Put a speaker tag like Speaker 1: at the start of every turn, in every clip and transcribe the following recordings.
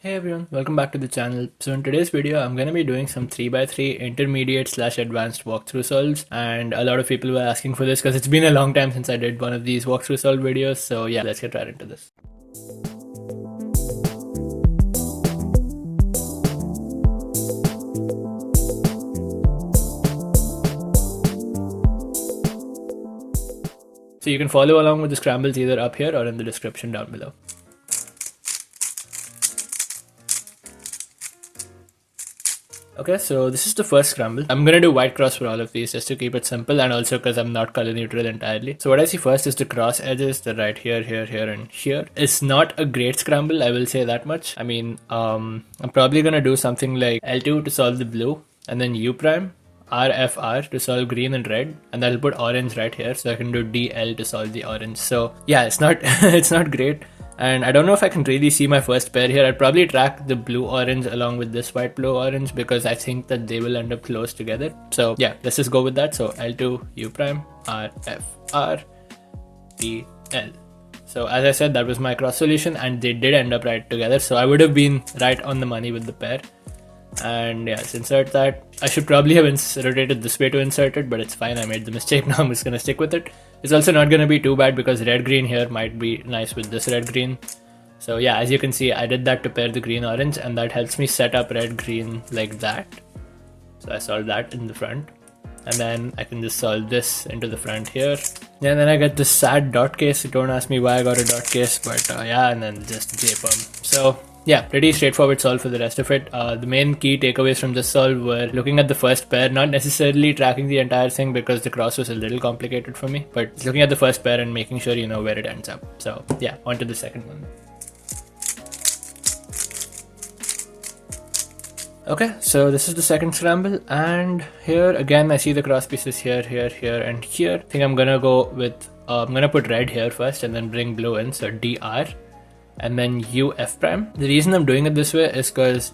Speaker 1: Hey everyone, welcome back to the channel. So in today's video, I'm going to be doing some 3x3 intermediate / advanced walkthrough solves, and a lot of people were asking for this because it's been a long time since I did one of these walkthrough solve videos. So yeah, let's get right into this. So you can follow along with the scrambles either up here or in the description down below. Okay, so this is the first scramble. I'm gonna do white cross for all of these just to keep it simple, and also because I'm not color neutral entirely. So what I see first is the cross edges, the right here, here, and here. It's not a great scramble, I will say that much. I mean, I'm probably gonna do something like L2 to solve the blue, and then U prime, RFR to solve green and red, and that'll put orange right here, so I can do DL to solve the orange. So yeah, it's not it's not great. And I don't know if I can really see my first pair here. I'd probably track the blue-orange along with this white-blue-orange because I think that they will end up close together. So yeah, let's just go with that. So L2, U prime, R, F, R, D, L. So as I said, that was my cross solution and they did end up right together. So I would have been right on the money with the pair. And yeah, let's insert that. I should probably have rotated this way to insert it, but it's fine. I made the mistake. Now I'm just gonna stick with it. It's also not gonna be too bad because red green here might be nice with this red green. So yeah, as you can see, I did that to pair the green orange, and that helps me set up red green like that. So I solved that in the front, and then I can just solve this into the front here. Yeah, and then I get this sad dot case. Don't ask me why I got a dot case, but yeah, and then just JPerm. So yeah, pretty straightforward solve for the rest of it. The main key takeaways from this solve were looking at the first pair, not necessarily tracking the entire thing because the cross was a little complicated for me, but looking at the first pair and making sure you know where it ends up. So yeah, on to the second one. Okay, so this is the second scramble, and here again I see the cross pieces here, here, and here. I think I'm gonna go with, I'm gonna put red here first and then bring blue in, so DR. And then U F prime. The reason I'm doing it this way is because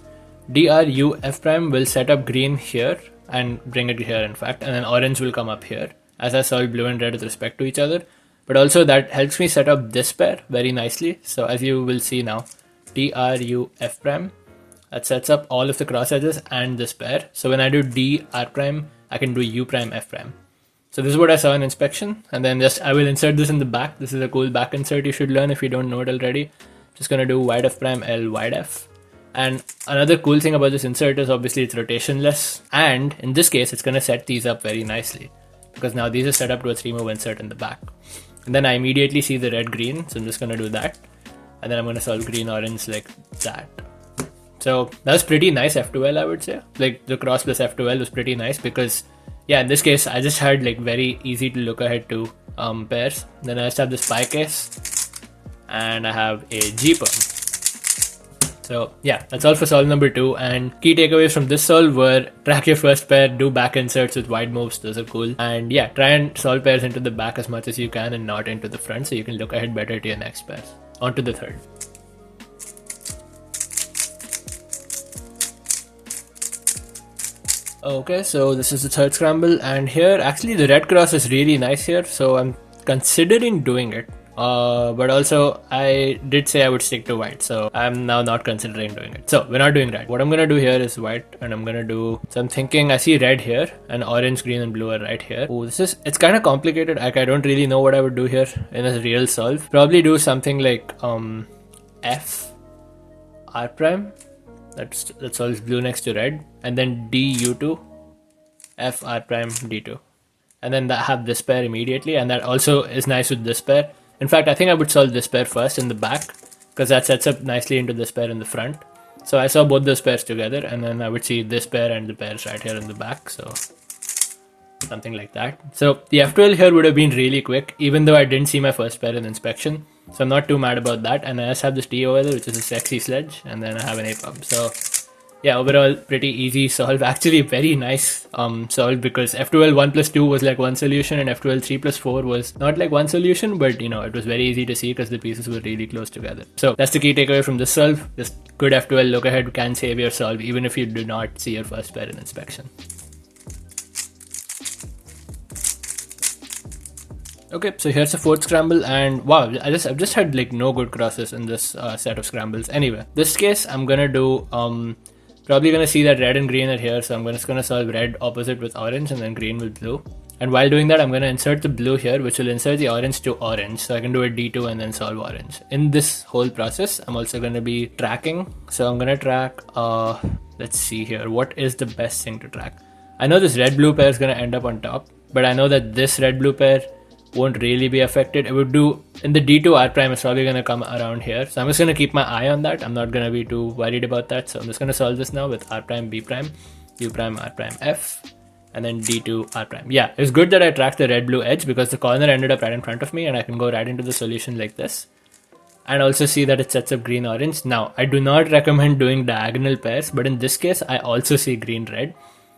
Speaker 1: DR U F prime will set up green here and bring it here in fact, and then orange will come up here as I solve blue and red with respect to each other. But also that helps me set up this pair very nicely. So as you will see now, DR U F prime, that sets up all of the cross edges and this pair. So when I do D R prime, I can do U prime F prime. So this is what I saw in inspection, and then I will insert this in the back. This is a cool back insert you should learn if you don't know it already. Just gonna do wide F prime L wide F. And another cool thing about this insert is obviously it's rotationless, and in this case it's gonna set these up very nicely because now these are set up to a 3-move insert in the back. And then I immediately see the red green, so I'm just gonna do that, and then I'm gonna solve green orange like that. So that was pretty nice F2L, I would say. Like the cross plus F2L was pretty nice because yeah, in this case I just had like very easy to look ahead to pairs. Then I just have this pi case, and I have a JPerm. So yeah, that's all for solve number 2, and key takeaways from this solve were track your first pair, do back inserts with wide moves, those are cool, and yeah, try and solve pairs into the back as much as you can and not into the front so you can look ahead better to your next pairs. On to the third. Okay, so this is the third scramble, and here actually the red cross is really nice here, so I'm considering doing it. But also I did say I would stick to white, so I'm now not considering doing it. So we're not doing red. What I'm gonna do here is white, and I'm gonna do, so I'm thinking I see red here and orange, green, and blue are right here. Oh, it's kind of complicated. Like I don't really know what I would do here in a real solve. Probably do something like F R prime. That solves blue next to red, and then D U2 F R prime D2, and then that have this pair immediately, and that also is nice with this pair. In fact, I think I would solve this pair first in the back because that sets up nicely into this pair in the front. So I saw both those pairs together, and then I would see this pair and the pairs right here in the back. So something like that. So the F12 here would have been really quick, even though I didn't see my first pair in inspection. So I'm not too mad about that. And I just have this T over there, which is a sexy sledge, and then I have an A pump. So yeah, overall pretty easy solve. Actually very nice solve because F12 1 plus 2 was like one solution, and F12 3 plus 4 was not like one solution, but you know, it was very easy to see because the pieces were really close together. So that's the key takeaway from this solve. Just good F12 look ahead can save your solve even if you do not see your first pair in inspection. Okay, so here's the fourth scramble, and wow, I've just had like no good crosses in this set of scrambles. Anyway, this case I'm gonna do probably gonna see that red and green are here, so I'm just gonna solve red opposite with orange and then green with blue. And while doing that, I'm gonna insert the blue here, which will insert the orange to orange, so I can do a D2 and then solve orange. In this whole process, I'm also gonna be tracking. So I'm gonna track. Let's see here. What is the best thing to track? I know this red-blue pair is gonna end up on top, but I know that this red-blue pair won't really be affected. It would do in the D2 R prime is probably going to come around here. So I'm just going to keep my eye on that. I'm not going to be too worried about that. So I'm just going to solve this now with R prime, B prime, U prime, R prime, F, and then D2 R prime. Yeah, it's good that I tracked the red blue edge because the corner ended up right in front of me and I can go right into the solution like this. And also see that it sets up green orange. Now, I do not recommend doing diagonal pairs, but in this case, I also see green red.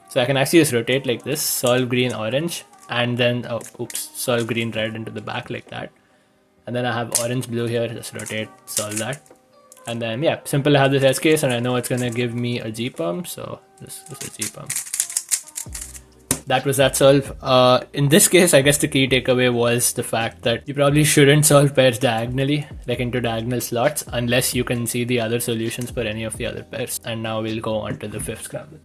Speaker 1: So I can actually just rotate like this, solve green orange, and then solve green red into the back like that. And then I have orange blue here, just rotate, solve that. And then yeah, simple. I have this S case and I know it's gonna give me a G perm, so this is a G perm. That was that solve. In this case, I guess the key takeaway was the fact that you probably shouldn't solve pairs diagonally, like into diagonal slots, unless you can see the other solutions for any of the other pairs. And now we'll go on to the fifth scramble.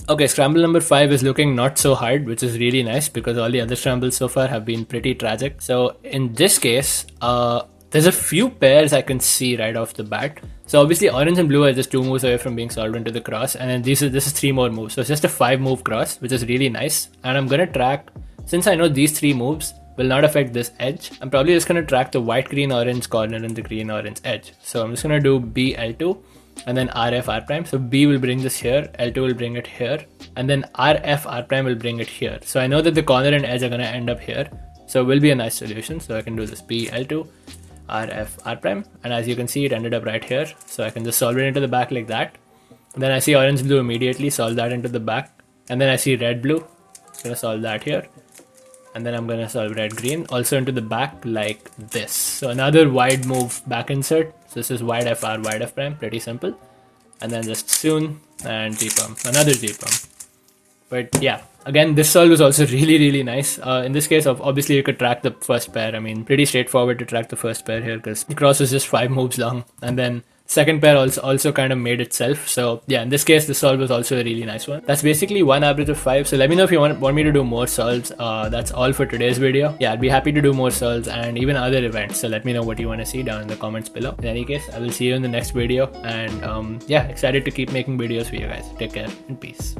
Speaker 1: Okay, scramble number 5 is looking not so hard, which is really nice because all the other scrambles so far have been pretty tragic. So in this case, there's a few pairs I can see right off the bat. So obviously orange and blue are just 2 moves away from being solved into the cross, and then this is 3 more moves. So it's just a 5 move cross, which is really nice. And I'm gonna track, since I know these 3 moves will not affect this edge, I'm probably just gonna track the white, green, orange corner and the green, orange edge. So I'm just gonna do B, L2. And then RF R prime. So B will bring this here, L2 will bring it here, and then RF R prime will bring it here. So I know that the corner and edge are going to end up here. So it will be a nice solution. So I can do this B, L2, RF R prime. And as you can see, it ended up right here. So I can just solve it into the back like that. And then I see orange blue immediately, solve that into the back. And then I see red blue, I'm going to solve that here. And then I'm going to solve red green also into the back like this. So another wide move back insert. So this is wide FR, wide F prime, pretty simple. And then just soon and G perm, another G perm. But yeah, again, this solve is also really nice. In this case, obviously you could track the first pair. I mean, pretty straightforward to track the first pair here because the cross is just 5 moves long. And then second pair also kind of made itself. So yeah, in this case, the solve was also a really nice one. That's basically 1 average of 5. So let me know if you want me to do more solves. That's all for today's video. Yeah, I'd be happy to do more solves and even other events. So let me know what you want to see down in the comments below. In any case, I will see you in the next video. And yeah, excited to keep making videos for you guys. Take care and peace.